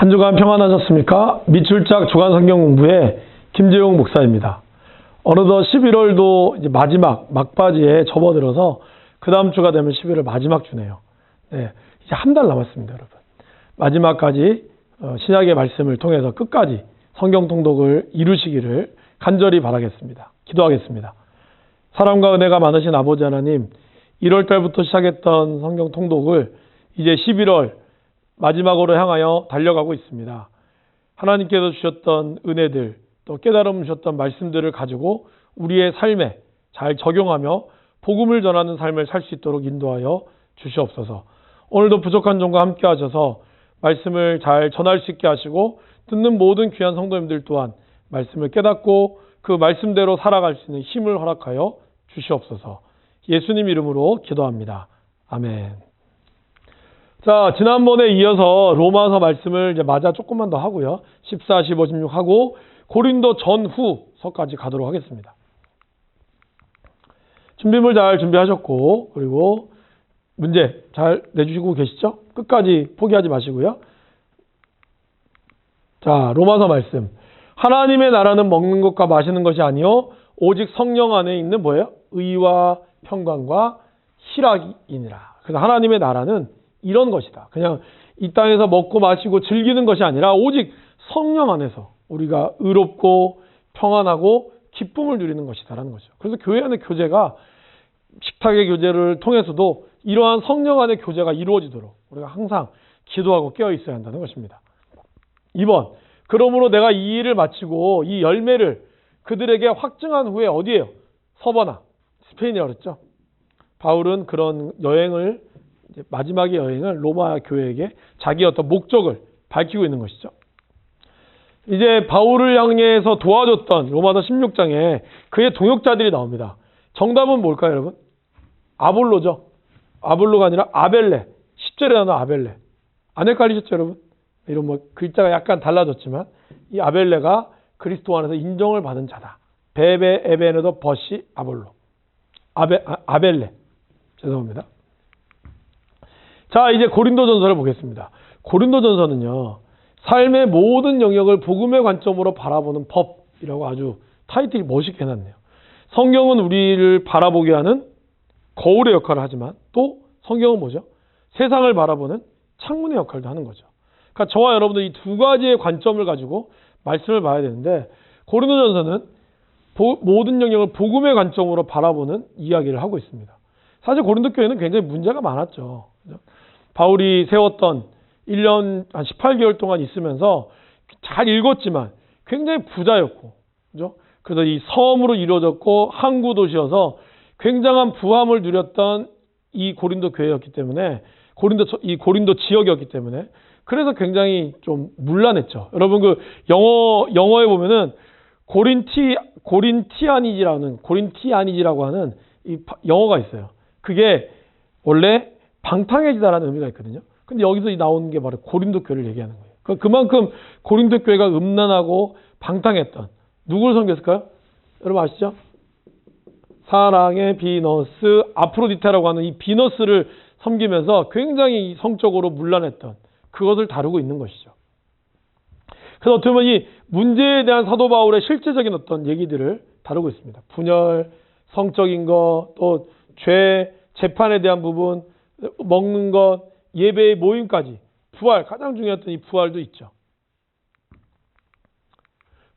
한 주간 평안하셨습니까? 미출작 주간 성경 공부의 김재용 목사입니다. 어느덧 11월도 이제 마지막 막바지에 접어들어서 그 다음 주가 되면 11월 마지막 주네요. 네, 이제 한 달 남았습니다, 여러분. 마지막까지 신약의 말씀을 통해서 끝까지 성경 통독을 이루시기를 간절히 바라겠습니다. 기도하겠습니다. 사랑과 은혜가 많으신 아버지 하나님, 1월 달부터 시작했던 성경 통독을 이제 11월 마지막으로 향하여 달려가고 있습니다. 하나님께서 주셨던 은혜들, 또 깨달음 주셨던 말씀들을 가지고 우리의 삶에 잘 적용하며 복음을 전하는 삶을 살 수 있도록 인도하여 주시옵소서. 오늘도 부족한 종과 함께 하셔서 말씀을 잘 전할 수 있게 하시고 듣는 모든 귀한 성도님들 또한 말씀을 깨닫고 그 말씀대로 살아갈 수 있는 힘을 허락하여 주시옵소서. 예수님 이름으로 기도합니다. 아멘. 자, 지난번에 이어서 로마서 말씀을 이제 마저 조금만 더 하고요. 14, 15, 16 하고 고린도 전후서까지 가도록 하겠습니다. 준비물 잘 준비하셨고, 그리고 문제 잘 내주시고 계시죠? 끝까지 포기하지 마시고요. 자, 로마서 말씀. 하나님의 나라는 먹는 것과 마시는 것이 아니요 오직 성령 안에 있는 뭐예요? 의와 평강과 희락이니라. 그래서 하나님의 나라는 이런 것이다. 그냥 이 땅에서 먹고 마시고 즐기는 것이 아니라 오직 성령 안에서 우리가 의롭고 평안하고 기쁨을 누리는 것이다라는 거죠. 그래서 교회 안의 교제가 식탁의 교제를 통해서도 이러한 성령 안의 교제가 이루어지도록 우리가 항상 기도하고 깨어 있어야 한다는 것입니다. 2번. 그러므로 내가 이 일을 마치고 이 열매를 그들에게 확증한 후에 어디에요? 서버나 스페인이라고 그랬죠. 바울은 그런 여행을 마지막의 여행을 로마 교회에게 자기의 어떤 목적을 밝히고 있는 것이죠. 이제 바울을 향해서 도와줬던 로마서 16장에 그의 동역자들이 나옵니다. 정답은 뭘까요, 여러분? 아볼로죠. 아볼로가 아니라 아벨레. 10절에 나오는 아벨레. 안 헷갈리셨죠, 여러분? 이런 뭐 글자가 약간 달라졌지만 이 아벨레가 그리스도 안에서 인정을 받은 자다. 베베 에베네도 버시 아볼로. 아벨레. 죄송합니다. 자, 이제 고린도전서를 보겠습니다. 고린도전서는요, 삶의 모든 영역을 복음의 관점으로 바라보는 법이라고 아주 타이틀이 멋있게 해놨네요. 성경은 우리를 바라보게 하는 거울의 역할을 하지만 또 성경은 뭐죠? 세상을 바라보는 창문의 역할도 하는 거죠. 그러니까 저와 여러분들 이 두 가지의 관점을 가지고 말씀을 봐야 되는데 고린도전서는 모든 영역을 복음의 관점으로 바라보는 이야기를 하고 있습니다. 사실 고린도 교회는 굉장히 문제가 많았죠. 바울이 세웠던 1년 한 18개월 동안 있으면서 잘 읽었지만 굉장히 부자였고, 그죠? 그래서 이 섬으로 이루어졌고 항구 도시여서 굉장한 부함을 누렸던 이 고린도 교회였기 때문에 이 고린도 지역이었기 때문에 그래서 굉장히 좀 문란했죠. 여러분 그 영어에 보면은 고린티아니지라고 하는 이 영어가 있어요. 그게 원래 방탕해지다라는 의미가 있거든요. 근데 여기서 나오는 게 바로 고린도 교회를 얘기하는 거예요. 그만큼 고린도 교회가 음란하고 방탕했던 누구를 섬겼을까요? 여러분 아시죠? 사랑의 비너스, 아프로디테라고 하는 이 비너스를 섬기면서 굉장히 성적으로 문란했던 그것을 다루고 있는 것이죠. 그래서 어떻게 보면 이 문제에 대한 사도 바울의 실제적인 어떤 얘기들을 다루고 있습니다. 분열, 성적인 것, 또 죄, 재판에 대한 부분, 먹는 것, 예배의 모임까지, 부활, 가장 중요했던 이 부활도 있죠.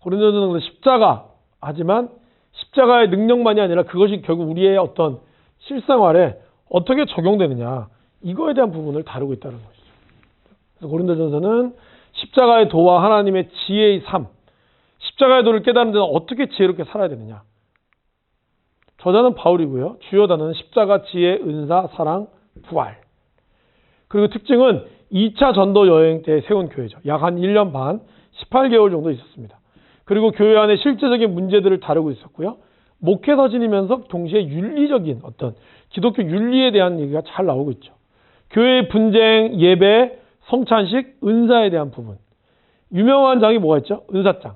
고린도전서는 십자가, 하지만 십자가의 능력만이 아니라 그것이 결국 우리의 어떤 실생활에 어떻게 적용되느냐, 이거에 대한 부분을 다루고 있다는 것이죠. 그래서 고린도전서는 십자가의 도와 하나님의 지혜의 삶, 십자가의 도를 깨달은 데는 어떻게 지혜롭게 살아야 되느냐. 저자는 바울이고요. 주요 단어는 십자가, 지혜, 은사, 사랑, 부활. 그리고 특징은 2차 전도 여행 때 세운 교회죠. 약 한 1년 반, 18개월 정도 있었습니다. 그리고 교회 안에 실제적인 문제들을 다루고 있었고요. 목회서신이면서 동시에 윤리적인 어떤 기독교 윤리에 대한 얘기가 잘 나오고 있죠. 교회의 분쟁, 예배, 성찬식, 은사에 대한 부분. 유명한 장이 뭐가 있죠? 은사장,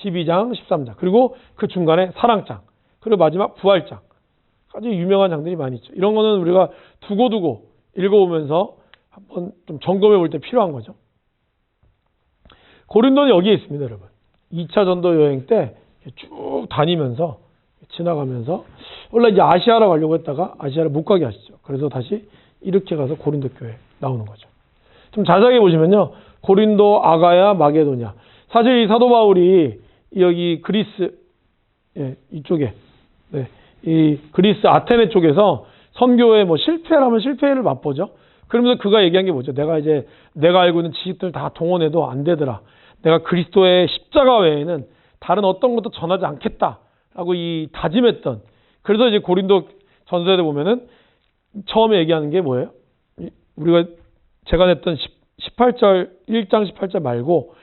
12장, 13장. 그리고 그 중간에 사랑장. 그리고 마지막 부활장. 아주 유명한 장들이 많이 있죠. 이런 거는 우리가 두고두고 읽어보면서 한번 좀 점검해 볼 때 필요한 거죠. 고린도는 여기에 있습니다, 여러분. 2차 전도 여행 때 쭉 다니면서 지나가면서 원래 이제 아시아로 가려고 했다가 아시아를 못 가게 하시죠. 그래서 다시 이렇게 가서 고린도 교회 나오는 거죠. 좀 자세하게 보시면요. 고린도, 아가야, 마게도냐. 사실 이 사도 바울이 여기 그리스 이쪽에 이 그리스 아테네 쪽에서 선교에 뭐 실패라면 실패를 맛보죠. 그러면서 그가 얘기한 게 뭐죠? 내가 알고 있는 지식들 다 동원해도 안 되더라. 내가 그리스도의 십자가 외에는 다른 어떤 것도 전하지 않겠다라고 이 다짐했던. 그래서 이제 고린도 전서에 보면은 처음에 얘기하는 게 뭐예요? 제가 냈던 18절 1장 18절 말고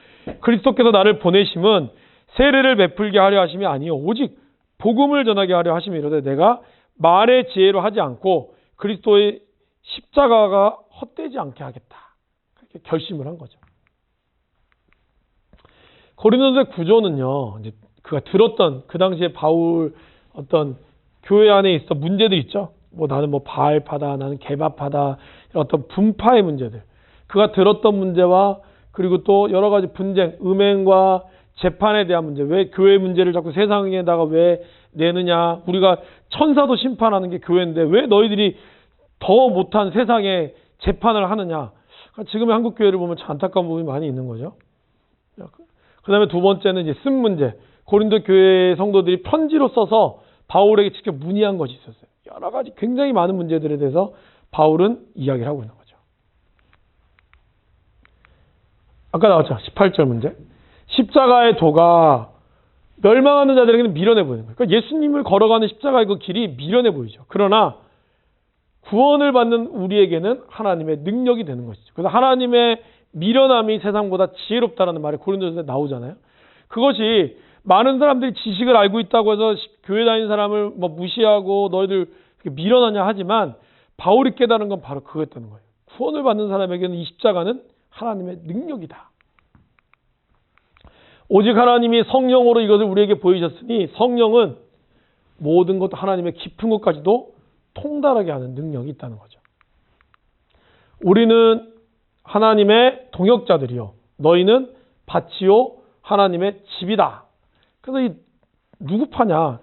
그리스도께서 나를 보내심은 세례를 베풀게 하려 하심이 아니요 오직 복음을 전하게 하려 하심이 이르되 내가 말의 지혜로 하지 않고 그리스도의 십자가가 헛되지 않게 하겠다. 그렇게 결심을 한 거죠. 고린도서의 구조는요. 이제 그가 들었던 그 당시에 바울 어떤 교회 안에 있어 문제들 있죠. 뭐 나는 뭐 바알파다, 나는 개바파다, 어떤 분파의 문제들. 그가 들었던 문제와 그리고 또 여러 가지 분쟁, 음행과 재판에 대한 문제. 왜 교회 문제를 자꾸 세상에다가 왜 내느냐. 우리가 천사도 심판하는 게 교회인데 왜 너희들이 더 못한 세상에 재판을 하느냐. 지금의 한국 교회를 보면 참 안타까운 부분이 많이 있는 거죠. 그 다음에 두 번째는 이제 쓴 문제. 고린도 교회 성도들이 편지로 써서 바울에게 직접 문의한 것이 있었어요. 여러 가지 굉장히 많은 문제들에 대해서 바울은 이야기를 하고 있는 거죠. 아까 나왔죠. 18절 문제. 십자가의 도가 멸망하는 자들에게는 미련해 보이는 거예요. 그러니까 예수님을 걸어가는 십자가의 그 길이 미련해 보이죠. 그러나 구원을 받는 우리에게는 하나님의 능력이 되는 것이죠. 그래서 하나님의 미련함이 세상보다 지혜롭다라는 말이 고린도서에 나오잖아요. 그것이 많은 사람들이 지식을 알고 있다고 해서 교회 다니는 사람을 뭐 무시하고 너희들 미련하냐 하지만 바울이 깨달은 건 바로 그거였다는 거예요. 구원을 받는 사람에게는 이 십자가는 하나님의 능력이다. 오직 하나님이 성령으로 이것을 우리에게 보이셨으니 성령은 모든 것 하나님의 깊은 것까지도 통달하게 하는 능력이 있다는 거죠. 우리는 하나님의 동역자들이요. 너희는 밭이요 하나님의 집이다. 그래서 이 누구 파냐?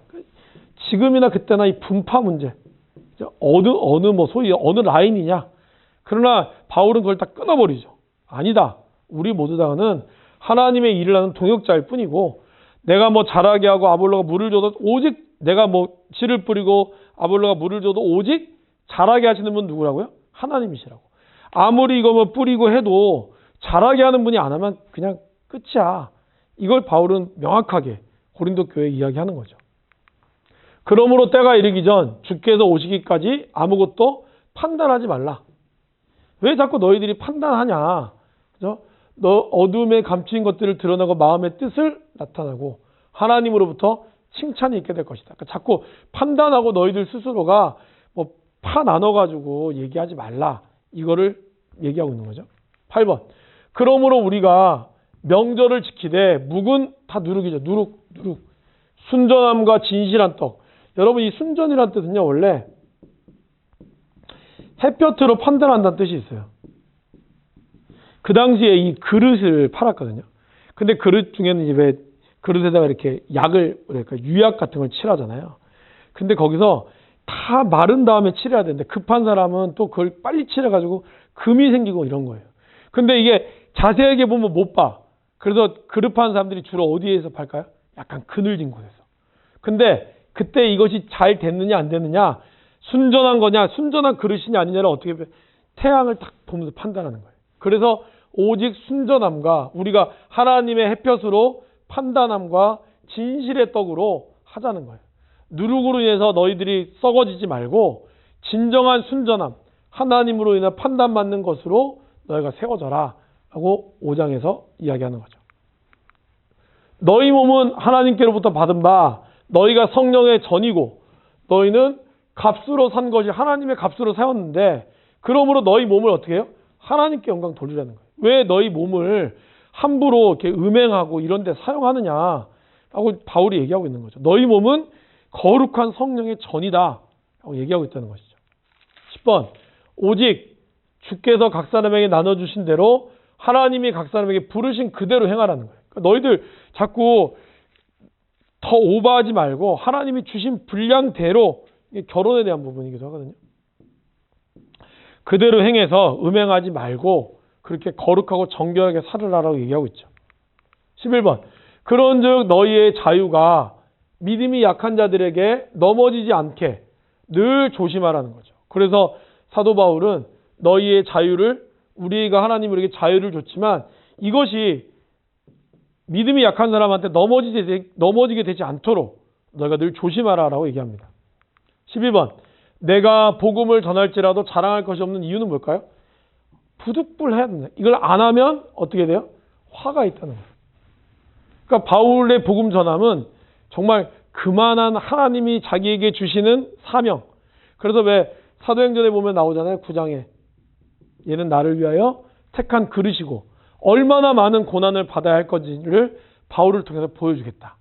지금이나 그때나 이 분파 문제. 어느 뭐 소위 어느 라인이냐? 그러나 바울은 그걸 다 끊어버리죠. 아니다. 우리 모두 다는 하나님의 일을 하는 동역자일 뿐이고 내가 뭐 자라게 하고 아볼로가 물을 줘도 오직 내가 뭐 씨를 뿌리고 아볼로가 물을 줘도 오직 자라게 하시는 분 누구라고요? 하나님이시라고. 아무리 이거 뭐 뿌리고 해도 자라게 하는 분이 안 하면 그냥 끝이야. 이걸 바울은 명확하게 고린도 교회에 이야기하는 거죠. 그러므로 때가 이르기 전 주께서 오시기까지 아무것도 판단하지 말라. 왜 자꾸 너희들이 판단하냐? 그죠? 너 어둠에 감추인 것들을 드러나고 마음의 뜻을 나타나고 하나님으로부터 칭찬이 있게 될 것이다. 그러니까 자꾸 판단하고 너희들 스스로가 뭐 파 나눠가지고 얘기하지 말라. 이거를 얘기하고 있는 거죠. 8번. 그러므로 우리가 명절을 지키되 묵은 다 누룩이죠. 누룩. 순전함과 진실한 떡. 여러분 이 순전이란 뜻은요. 원래 햇볕으로 판단한다는 뜻이 있어요. 그 당시에 이 그릇을 팔았거든요. 근데 그릇 중에는 이제 왜 그릇에다가 이렇게 약을, 그러니까 유약 같은 걸 칠하잖아요. 근데 거기서 다 마른 다음에 칠해야 되는데 급한 사람은 또 그걸 빨리 칠해가지고 금이 생기고 이런 거예요. 근데 이게 자세하게 보면 못 봐. 그래서 그릇 파는 사람들이 주로 어디에서 팔까요? 약간 그늘진 곳에서. 근데 그때 이것이 잘 됐느냐 안 됐느냐, 순전한 거냐, 순전한 그릇이냐 아니냐를 어떻게 태양을 딱 보면서 판단하는 거예요. 그래서 오직 순전함과 우리가 하나님의 햇볕으로 판단함과 진실의 떡으로 하자는 거예요. 누룩으로 인해서 너희들이 썩어지지 말고 진정한 순전함, 하나님으로 인해 판단받는 것으로 너희가 세워져라 하고 5장에서 이야기하는 거죠. 너희 몸은 하나님께로부터 받은 바 너희가 성령의 전이고 너희는 값으로 산 것이 하나님의 값으로 세웠는데 그러므로 너희 몸을 어떻게 해요? 하나님께 영광 돌리라는 거예요. 왜 너희 몸을 함부로 이렇게 음행하고 이런 데 사용하느냐 라고 바울이 얘기하고 있는 거죠. 너희 몸은 거룩한 성령의 전이다 라고 얘기하고 있다는 것이죠. 10번. 오직 주께서 각 사람에게 나눠주신 대로 하나님이 각 사람에게 부르신 그대로 행하라는 거예요. 그러니까 너희들 자꾸 더 오버하지 말고 하나님이 주신 분량대로, 이게 결혼에 대한 부분이기도 하거든요. 그대로 행해서 음행하지 말고 그렇게 거룩하고 정결하게 살으라라고 얘기하고 있죠. 11번. 그런즉 너희의 자유가 믿음이 약한 자들에게 넘어지지 않게 늘 조심하라는 거죠. 그래서 사도 바울은 너희의 자유를, 우리가 하나님 우리에게 자유를 줬지만 이것이 믿음이 약한 사람한테 넘어지게 되지 않도록 너희가 늘 조심하라라고 얘기합니다. 12번. 내가 복음을 전할지라도 자랑할 것이 없는 이유는 뭘까요? 부득불해야 된다. 이걸 안 하면 어떻게 돼요? 화가 있다는 거예요. 그러니까 바울의 복음 전함은 정말 그만한 하나님이 자기에게 주시는 사명. 그래서 왜 사도행전에 보면 나오잖아요. 9장에. 얘는 나를 위하여 택한 그릇이고 얼마나 많은 고난을 받아야 할 건지를 바울을 통해서 보여주겠다.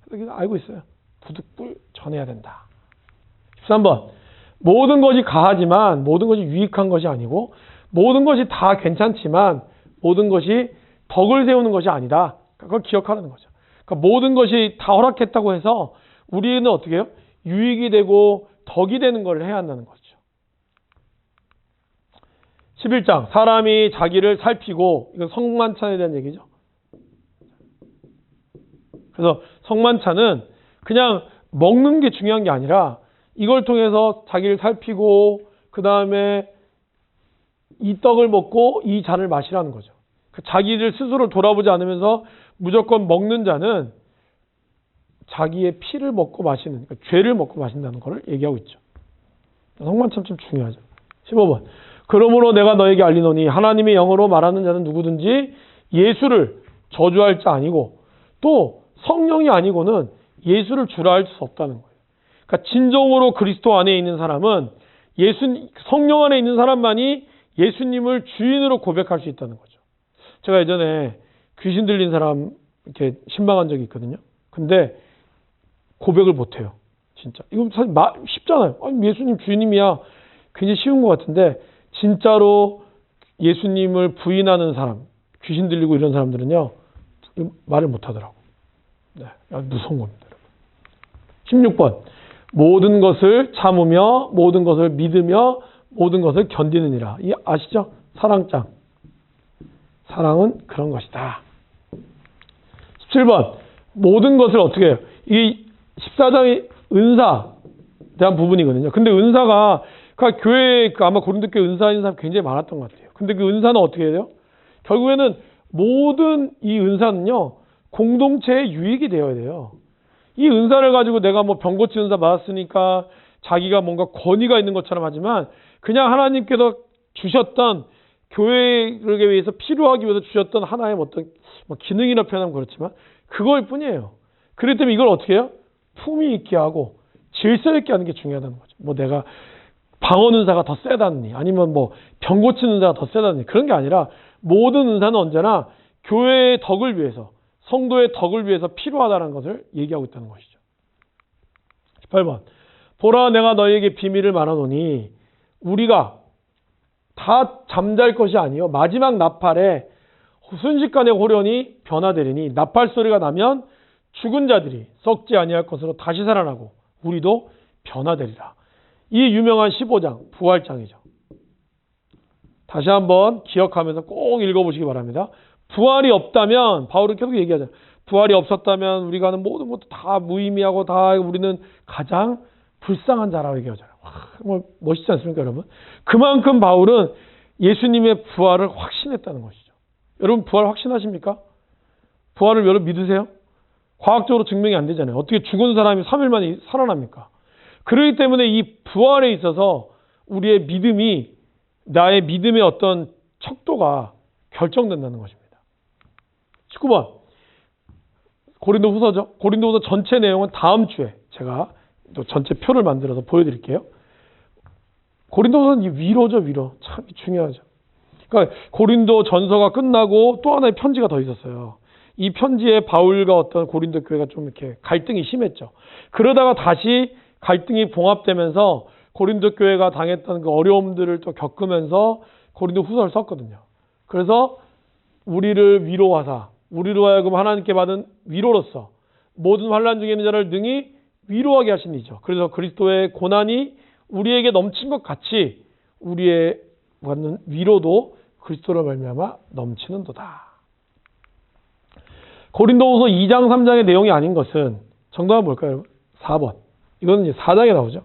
그래서 알고 있어요. 부득불 전해야 된다. 13번. 모든 것이 가하지만 모든 것이 유익한 것이 아니고 모든 것이 다 괜찮지만 모든 것이 덕을 세우는 것이 아니다. 그걸 기억하라는 거죠. 그러니까 모든 것이 다 허락했다고 해서 우리는 어떻게 해요? 유익이 되고 덕이 되는 걸 해야 한다는 거죠. 11장. 사람이 자기를 살피고, 이건 성만찬에 대한 얘기죠. 그래서 성만찬은 그냥 먹는 게 중요한 게 아니라 이걸 통해서 자기를 살피고 그 다음에 이 떡을 먹고 이 잔을 마시라는 거죠. 자기를 스스로 돌아보지 않으면서 무조건 먹는 자는 자기의 피를 먹고 마시는, 그러니까 죄를 먹고 마신다는 것을 얘기하고 있죠. 성만찬 참 중요하죠. 15번. 그러므로 내가 너에게 알리노니 하나님의 영으로 말하는 자는 누구든지 예수를 저주할 자 아니고 또 성령이 아니고는 예수를 주라 할 수 없다는 거예요. 그러니까 진정으로 그리스도 안에 있는 사람은 성령 안에 있는 사람만이 예수님을 주인으로 고백할 수 있다는 거죠. 제가 예전에 귀신 들린 사람 이렇게 신방한 적이 있거든요. 근데 고백을 못해요. 진짜. 이거 사실 쉽잖아요. 아니, 예수님 주인님이야. 굉장히 쉬운 것 같은데 진짜로 예수님을 부인하는 사람, 귀신 들리고 이런 사람들은요. 말을 못하더라고. 네, 무서운 겁니다. 16번. 모든 것을 참으며 모든 것을 믿으며 모든 것을 견디느니라. 이 아시죠? 사랑장. 사랑은 그런 것이다. 17번. 모든 것을 어떻게 해요? 이 14장의 은사 대한 부분이거든요. 근데 은사가 그러니까 교회에 아마 고린도 교회 은사인 사람 굉장히 많았던 것 같아요. 근데 그 은사는 어떻게 해요? 결국에는 모든 이 은사는요. 공동체의 유익이 되어야 돼요. 이 은사를 가지고 내가 뭐 병고치 은사 받았으니까 자기가 뭔가 권위가 있는 것처럼 하지만 그냥 하나님께서 주셨던 교회를 위해서 필요하기 위해서 주셨던 하나의 어떤 기능이라 표현하면 그렇지만 그걸 뿐이에요. 그렇기 때문에 이걸 어떻게 해요? 품위 있게 하고 질서 있게 하는 게 중요하다는 거죠. 뭐 내가 방언 은사가 더 세다니 아니면 뭐 병고치 은사가 더 세다니 그런 게 아니라 모든 은사는 언제나 교회의 덕을 위해서 성도의 덕을 위해서 필요하다는 것을 얘기하고 있다는 것이죠. 18번. 보라 내가 너희에게 비밀을 말하노니 우리가 다 잠잘 것이 아니요 마지막 나팔에 순식간에 호련히 변화되리니 나팔 소리가 나면 죽은 자들이 썩지 아니할 것으로 다시 살아나고 우리도 변화되리라. 이 유명한 15장 부활장이죠. 다시 한번 기억하면서 꼭 읽어보시기 바랍니다. 부활이 없다면 바울은 계속 얘기하잖아요. 부활이 없었다면 우리가 하는 모든 것도 다 무의미하고 다 우리는 가장 불쌍한 자라고 얘기하잖아요. 와, 멋있지 않습니까, 여러분? 그만큼 바울은 예수님의 부활을 확신했다는 것이죠. 여러분 부활 확신하십니까? 부활을 여러분 믿으세요? 과학적으로 증명이 안 되잖아요. 어떻게 죽은 사람이 3일 만에 살아납니까? 그렇기 때문에 이 부활에 있어서 우리의 믿음이 나의 믿음의 어떤 척도가 결정된다는 것입니다. 19번 고린도후서죠. 고린도후서 전체 내용은 다음 주에 제가 또 전체 표를 만들어서 보여드릴게요. 고린도후서는 위로죠. 위로. 참 중요하죠. 그러니까 고린도 전서가 끝나고 또 하나의 편지가 더 있었어요. 이 편지에 바울과 어떤 고린도 교회가 좀 이렇게 갈등이 심했죠. 그러다가 다시 갈등이 봉합되면서 고린도 교회가 당했던 그 어려움들을 또 겪으면서 고린도 후서를 썼거든요. 그래서 우리를 위로하사 우리로 하여금 하나님께 받은 위로로서 모든 환난 중에 있는 자를 능히 위로하게 하신 이죠. 그래서 그리스도의 고난이 우리에게 넘친 것 같이 우리의 받는 위로도 그리스도로 말미암아 넘치는도다. 고린도후서 2장 3장의 내용이 아닌 것은 정답은 뭘까요, 여러분? 4번. 이거는 이제 4장에 나오죠.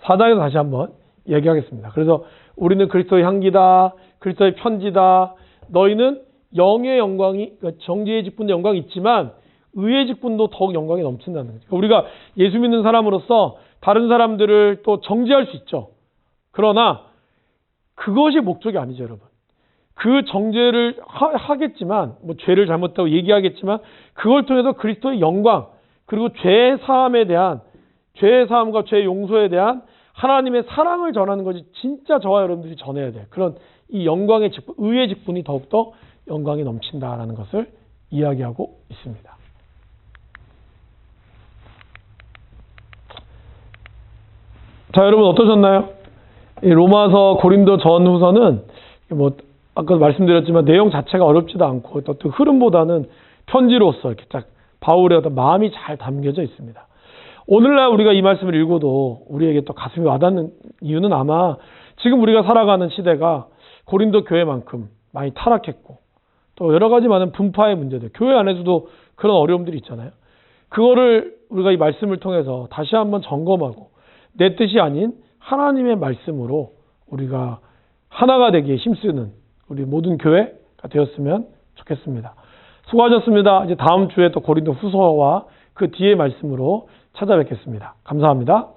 4장에서 다시 한번 얘기하겠습니다. 그래서 우리는 그리스도의 향기다, 그리스도의 편지다. 너희는 영의 영광이, 그러니까 정죄의 직분의 영광이 있지만 의의 직분도 더욱 영광이 넘친다는 거죠. 그러니까 우리가 예수 믿는 사람으로서 다른 사람들을 또 정죄할 수 있죠. 그러나 그것이 목적이 아니죠, 여러분. 그 정죄를 하겠지만, 뭐 죄를 잘못했다고 얘기하겠지만, 그걸 통해서 그리스도의 영광, 그리고 죄의 사함에 대한, 죄의 사함과 죄의 용서에 대한 하나님의 사랑을 전하는 것이 진짜 저와 여러분들이 전해야 될 그런 이 영광의 직분, 의의 직분이 더욱더 영광이 넘친다라는 것을 이야기하고 있습니다. 자, 여러분 어떠셨나요? 이 로마서 고린도 전후서는 뭐 아까도 말씀드렸지만 내용 자체가 어렵지도 않고 어떤 흐름보다는 편지로서 이렇게 딱 바울의 어떤 마음이 잘 담겨져 있습니다. 오늘날 우리가 이 말씀을 읽어도 우리에게 또 가슴이 와닿는 이유는 아마 지금 우리가 살아가는 시대가 고린도 교회만큼 많이 타락했고 또 여러 가지 많은 분파의 문제들, 교회 안에서도 그런 어려움들이 있잖아요. 그거를 우리가 이 말씀을 통해서 다시 한번 점검하고 내 뜻이 아닌 하나님의 말씀으로 우리가 하나가 되기에 힘쓰는 우리 모든 교회가 되었으면 좋겠습니다. 수고하셨습니다. 이제 다음 주에 또 고린도 후서와 그 뒤의 말씀으로 찾아뵙겠습니다. 감사합니다.